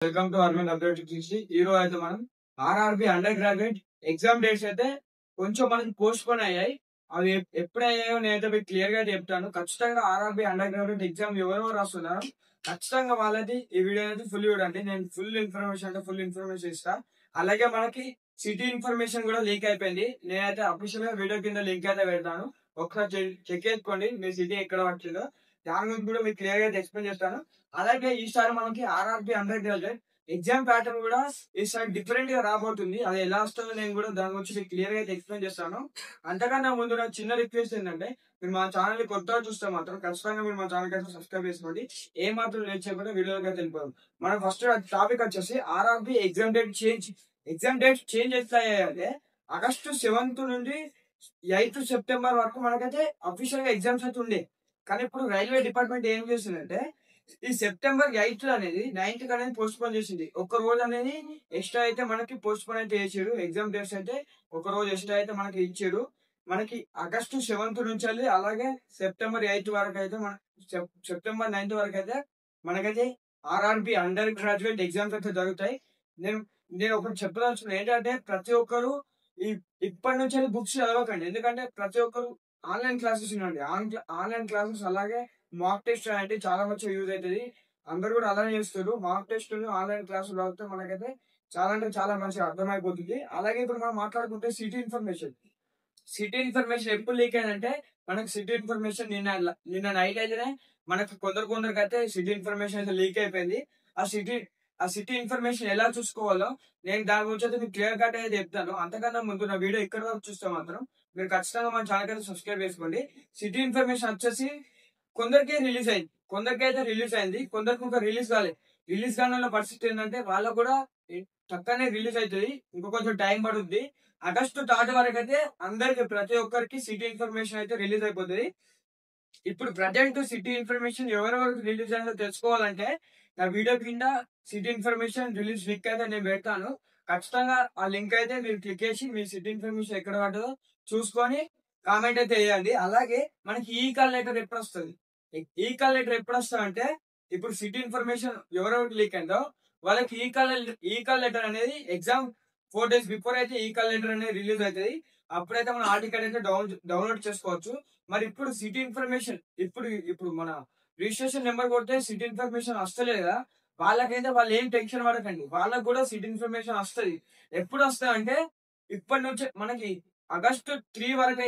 Welcome to Arvind update చూసి ఈ రోజు అయితే మనం RRB under graduate exam dates అయితే కొంచెం మనకి పోస్ట్ పోన్ అయ్యాయి. అవి ఎప్పుడయ్యాయో నేనైతే మీకు క్లియర్ గా చెప్తాను. ఖచ్చితంగా ఆర్ఆర్బి అండర్ గ్రాడ్యుయేట్ ఎగ్జామ్ ఎవరెవరు రాస్తున్నారో ఖచ్చితంగా వాళ్ళది ఈ వీడియో అయితే ఫుల్ చూడండి. నేను ఫుల్ ఇన్ఫర్మేషన్ ఇస్తా. అలాగే మనకి సిటీ ఇన్ఫర్మేషన్ కూడా లీక్ అయిపోయింది. నేనైతే అఫీషియల్ గా వీడియో కింద లింక్ అయితే పెడతాను. ఒకసారి చెక్ చేసుకోండి మీ సిటీ ఎక్కడ వచ్చిందో. దాని గురించి కూడా మీకు క్లియర్ గా ఎక్స్ప్లెయిన్ చేస్తాను. అలాగే ఈసారి మనకి RRB under graduate exam pattern కూడా ఈసారి డిఫరెంట్ గా రాబోతుంది. అది ఎలా వస్తుందో నేను కూడా దాని గురించి మీకు క్లియర్ గా ఎక్స్ప్లెయిన్ చేస్తాను. అంతకన్నా ముందు నా చిన్న రిక్వెస్ట్ ఏంటంటే, మీరు మా ఛానల్ ని కొత్తగా చూస్తే మాత్రం ఖచ్చితంగా మీరు మా ఛానల్ అయితే సబ్స్క్రైబ్ చేసుకోండి. ఏ మాత్రం లేట్ చేయకుండా వీడియోకి అయితే వెళ్ళిపోదాం. మనం ఫస్ట్ టాపిక్ వచ్చేసి ఆర్ఆర్బి ఎగ్జామ్ డేట్ చేంజ్ ఎట్లా అయ్యాయంటే, ఆగస్టు 7th నుండి 8th సెప్టెంబర్ వరకు మనకైతే అఫీషియల్ గా ఎగ్జామ్స్ అయితే ఉండే. కానీ ఇప్పుడు రైల్వే డిపార్ట్మెంట్ ఏం చేసిందంటే, ఈ సెప్టెంబర్ 8th అనేది 9th అనేది పోస్ట్ పోన్ చేసింది. ఒక రోజు అనేది ఎక్స్ట్రా అయితే మనకి పోస్ట్ పోన్ అయితే చేసాడు. ఎగ్జామ్ డేట్స్ అయితే ఒక రోజు ఎక్స్ట్రా అయితే మనకి ఇచ్చాడు. మనకి ఆగస్టు 7th నుంచి వెళ్ళి అలాగే సెప్టెంబర్ 8th వరకు అయితే సెప్టెంబర్ 9th వరకు అయితే మనకైతే ఆర్ఆర్బి అండర్ గ్రాడ్యుయేట్ ఎగ్జామ్స్ అయితే జరుగుతాయి. నేను నేను ఒకటి చెప్పదలుచుకున్నాను ఏంటంటే, ప్రతి ఒక్కరు ఇప్పటి నుంచి బుక్స్ చదవకండి. ఎందుకంటే ప్రతి ఒక్కరు ఆన్లైన్ క్లాసెస్ వినండి. ఆన్లైన్ క్లాసెస్ అలాగే మాక్ టెస్ట్ అంటే చాలా మంచిగా యూజ్ అవుతుంది. అందరు కూడా అలానే చేస్తారు. మాక్ టెస్ట్ ఆన్లైన్ క్లాసులు చదివితే మనకైతే చాలా అంటే చాలా మంచిగా అర్థమైపోతుంది. అలాగే ఇప్పుడు మనం మాట్లాడుకుంటే సిటీ ఇన్ఫర్మేషన్ ఎప్పుడు లీక్ అయిందంటే, మనకి సిటీ ఇన్ఫర్మేషన్ నిన్న నైట్ అయితేనే మనకి కొందరికి అయితే సిటీ ఇన్ఫర్మేషన్ అయితే లీక్ అయిపోయింది. ఆ సిటీ ఇన్ఫర్మేషన్ ఎలా చూసుకోవాలో నేను దాని గురించి అయితే మీకు క్లియర్ కట్ అయితే చెప్తాను. అంతకన్నా ముందు నా వీడియో ఇక్కడ వరకు చూస్తే మాత్రం మీరు ఖచ్చితంగా మన ఛానల్ అయితే సబ్స్క్రైబ్ చేసుకోండి. సిటీ ఇన్ఫర్మేషన్ వచ్చేసి కొందరికి రిలీజ్ అయింది, కొందరికి ఇంకా రిలీజ్ కాలేదు. రిలీజ్ కాని పరిస్థితి ఏంటంటే, వాళ్ళకు కూడా చక్కనే రిలీజ్ అవుతుంది. ఇంకో కొంచెం టైం పడుద్ది. ఆగస్టు 3rd వరకు అయితే అందరికి ప్రతి ఒక్కరికి సిటీ ఇన్ఫర్మేషన్ అయితే రిలీజ్ అయిపోతుంది. ఇప్పుడు ప్రజెంట్ సిటీ ఇన్ఫర్మేషన్ ఎవరెవరికి రిలీజ్ అయిందో తెలుసుకోవాలంటే నా వీడియో కింద సిటీ ఇన్ఫర్మేషన్ రిలీజ్ లింక్ అయితే నేను పెడతాను. ఖచ్చితంగా ఆ లింక్ అయితే మీరు క్లిక్ చేసి మీ సిటీ ఇన్ఫర్మేషన్ ఎక్కడ పడుతుందో చూసుకొని కామెంట్ అయితే వేయండి. అలాగే మనకి ఈ కాల్ లెటర్ ఎప్పుడు వస్తుంది అంటే, ఇప్పుడు సిటీ ఇన్ఫర్మేషన్ ఎవరెవరికి లీక్ అయిందో వాళ్ళకి ఈ కాల్ లెటర్ అనేది ఎగ్జామ్ 4 days బిఫోర్ అయితే ఈ కాల్ లెటర్ అనేది రిలీజ్ అవుతుంది. అప్పుడైతే మన హాల్ టికెట్ అయితే డౌన్లోడ్ చేసుకోవచ్చు. మరి ఇప్పుడు సిటీ ఇన్ఫర్మేషన్ ఇప్పుడు మన రిజిస్ట్రేషన్ నెంబర్ కొడితే సిటీ ఇన్ఫర్మేషన్ వస్తలేదు కదా, వాళ్ళకైతే వాళ్ళు ఏం టెన్షన్ పడకండి. వాళ్ళకి కూడా సిటీ ఇన్ఫర్మేషన్ వస్తుంది. ఎప్పుడు వస్తుంది అంటే, ఇప్పటి నుంచి మనకి ఆగస్టు 3 వరకు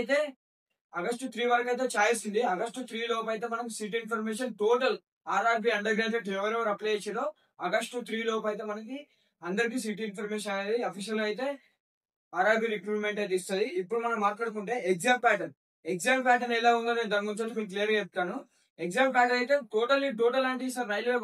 అయితే ఛాయిస్ ఉంది. ఆగస్టు 3 లోపు అయితే మనకి city information total RRB under graduate ఎవరెవరు అప్లై చేసారో ఆగస్టు 3 లోపు అయితే మనకి అందరికి సిటీ ఇన్ఫర్మేషన్ అనేది అఫీషియల్ అయితే ఆర్ఆర్బి రిక్రూట్మెంట్ అయితే ఇస్తుంది. ఇప్పుడు మనం మాట్లాడుకుంటే ఎగ్జామ్ ప్యాటర్న్ ఎలా ఉందో నేను దాని గురించి మీకు క్లియర్ గా చెప్తాను. ఎగ్జామ్ ప్యాటర్న్ అయితే టోటల్ అంటే సార్ రైల్వే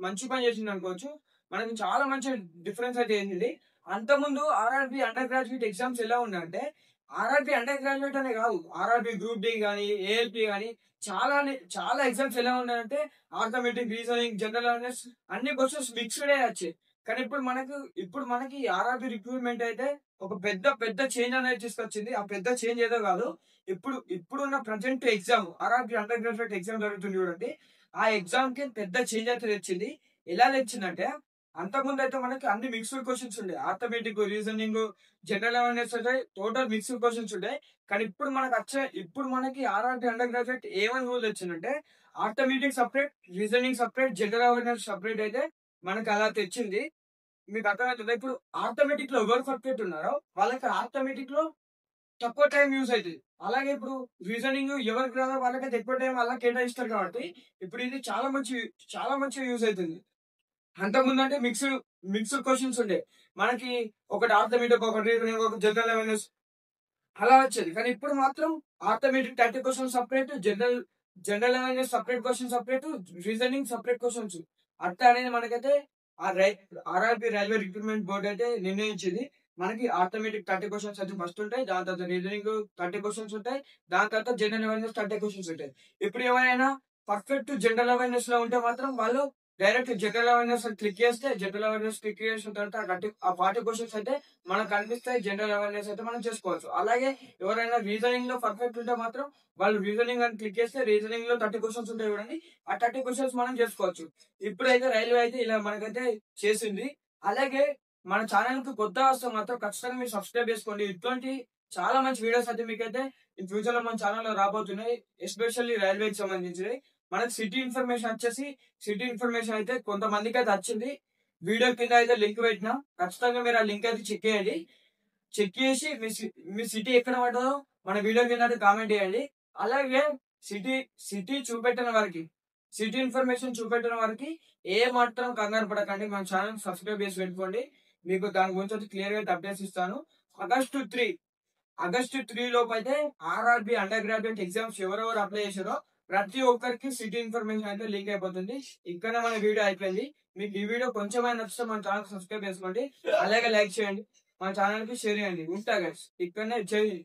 మంచి పని చేసింది అనుకోవచ్చు. మనకి చాలా మంచి డిఫరెన్స్ అయితే ఏంటి. అంతకుముందు ఆర్ఆర్బి అండర్ గ్రాడ్యుయేట్ ఎగ్జామ్స్ ఎలా ఉన్నాయంటే, ఆర్ఆర్బి అండర్ గ్రాడ్యుయేట్ అనే కాదు, ఆర్ఆర్బి గ్రూప్ డి కానీ ఏఎల్పి కానీ చాలా ఎగ్జామ్స్ ఎలా ఉన్నాయంటే, ఆర్థమెటిక్, రీజనింగ్, జనరల్ అవేర్నెస్ అన్ని క్వశ్చన్స్ మిక్స్డ్ వచ్చాయి. కానీ ఇప్పుడు మనకి ఆర్ఆర్బి రిక్రూట్మెంట్ అయితే ఒక పెద్ద చేంజ్ అనేది తీసుకొచ్చింది. ఆ పెద్ద చేంజ్ ఏదో కాదు, ఇప్పుడున్న present exam RRB under graduate exam జరుగుతుంది చూడండి, ఆ ఎగ్జామ్ కి పెద్ద చేంజ్ అయితే తెచ్చింది. ఎలా తెచ్చిందంటే, అంతకుముందు అయితే మనకి అన్ని మిక్స్డ్ క్వశ్చన్స్ ఉండే. ఆర్థమెటిక్, రీజనింగ్, జనరల్ అవేర్నెస్ అయితే టోటల్ మిక్స్డ్ క్వశ్చన్స్ ఉంటాయి. కానీ ఇప్పుడు మనకి ఆర్ఆర్బి అండర్ గ్రాడ్యుయేట్ ఏమని రూల్ తెచ్చిందంటే, arithmetic separate, reasoning separate, general awareness separate అయితే మనకి అలా తెచ్చింది. మీకు అర్థమవుతుంది. ఇప్పుడు ఆర్థమెటిక్ లో ఎవరు పర్ఫెక్ట్ ఉన్నారో వాళ్ళకి ఆర్థమెటిక్ లో తక్కువ టైం యూజ్ అవుతుంది. అలాగే ఇప్పుడు రీజనింగ్ ఎవరికి రాదో వాళ్ళకైతే ఎక్కువ టైం అలా కేటాయిస్తారు. కాబట్టి ఇప్పుడు ఇది చాలా మంచిగా యూజ్ అవుతుంది. అంతకుముందు అంటే మిక్స్డ్ క్వశ్చన్స్ ఉండే. మనకి ఒకటి ఆర్థమెటిక్, ఒకటి రీజనింగ్, ఒక జనరల్ అవేర్నెస్ అలా వచ్చేది. కానీ ఇప్పుడు మాత్రం arithmetic 30 questions separate, general awareness separate question separate, reasoning separate questions అట్లా అనేది మనకైతే ఆర్ఆర్బి రైల్వే రిక్రూట్మెంట్ బోర్డు అయితే నిర్ణయించింది. మనకి ఆర్థమెటిక్ 30 క్వశ్చన్స్ అయితే ఫస్ట్ ఉంటాయి. దాని తర్వాత రీజనింగ్ 30 క్వశ్చన్స్ ఉంటాయి. దాని తర్వాత జనరల్ అవేర్నెస్ 30 క్వశ్చన్స్ ఉంటాయి. ఇప్పుడు ఎవరైనా పర్ఫెక్ట్ జనరల్ అవేర్నెస్ లో ఉంటే మాత్రం వాళ్ళు డైరెక్ట్ జనరల్ అవేర్నెస్ క్లిక్ చేస్తే జనరల్ అవేర్నెస్ క్లిక్ చేసిన తర్వాత ఆ 40 క్వశ్చన్స్ అయితే మనకు కనిపిస్తాయి. జనరల్ అవేర్నెస్ అయితే మనం చేసుకోవచ్చు. అలాగే ఎవరైనా రీజనింగ్ లో పర్ఫెక్ట్ ఉంటే మాత్రం వాళ్ళు రీజనింగ్ అని క్లిక్ చేస్తే రీజనింగ్ లో 30 క్వశ్చన్స్ ఉంటాయి చూడండి. ఆ 30 క్వశ్చన్స్ మనం చేసుకోవచ్చు. ఇప్పుడైతే రైల్వే అయితే ఇలా మనకైతే చేసింది. అలాగే మన ఛానల్ కి కొత్త వస్తే మాత్రం ఖచ్చితంగా మీరు సబ్స్క్రైబ్ చేసుకోండి. ఇటువంటి చాలా మంచి వీడియోస్ అయితే మీకైతే ఈ ఫ్యూచర్ లో మన ఛానల్ లో రాబోతున్నాయి. ఎస్పెషల్లీ రైల్వేకి సంబంధించినవి. మనకి సిటీ ఇన్ఫర్మేషన్ వచ్చేసి సిటీ ఇన్ఫర్మేషన్ అయితే కొంతమందికి అయితే వచ్చింది. వీడియో కింద అయితే లింక్ పెట్టినా ఖచ్చితంగా మీరు ఆ లింక్ అయితే చెక్ చేయండి. చెక్ చేసి మీ సిటీ ఎక్కడ పడ్డదో మన వీడియో కింద అయితే కామెంట్ చేయండి. అలాగే సిటీ సిటీ చూపెట్టిన వారికి సిటీ ఇన్ఫర్మేషన్ చూపెట్టిన వారికి ఏ మాత్రం కంగారు పడకండి. మన ఛానల్ సబ్స్క్రైబ్ చేసి పెట్టుకోండి. మీకు దాని గురించి అయితే క్లియర్ గా అప్డేట్స్ ఇస్తాను. ఆగస్టు 3 లోపు అయితే ఆర్ఆర్బి అండర్ గ్రాడ్యుయేట్ ఎగ్జామ్స్ ఎవరెవరు అప్లై చేశారో ప్రతి ఒక్కరికి సిటీ ఇన్ఫర్మేషన్ అయితే లీక్ అయిపోతుంది. ఇక్కడ మన వీడియో అయిపోయింది. మీకు ఈ వీడియో కొంచెమైనా నచ్చితే మన ఛానల్ సబ్స్క్రైబ్ చేసుకోండి. అలాగే లైక్ చేయండి. మన ఛానల్ కి షేర్ చేయండి. ఉంటా గైస్ ఇక్కడనే చేయండి.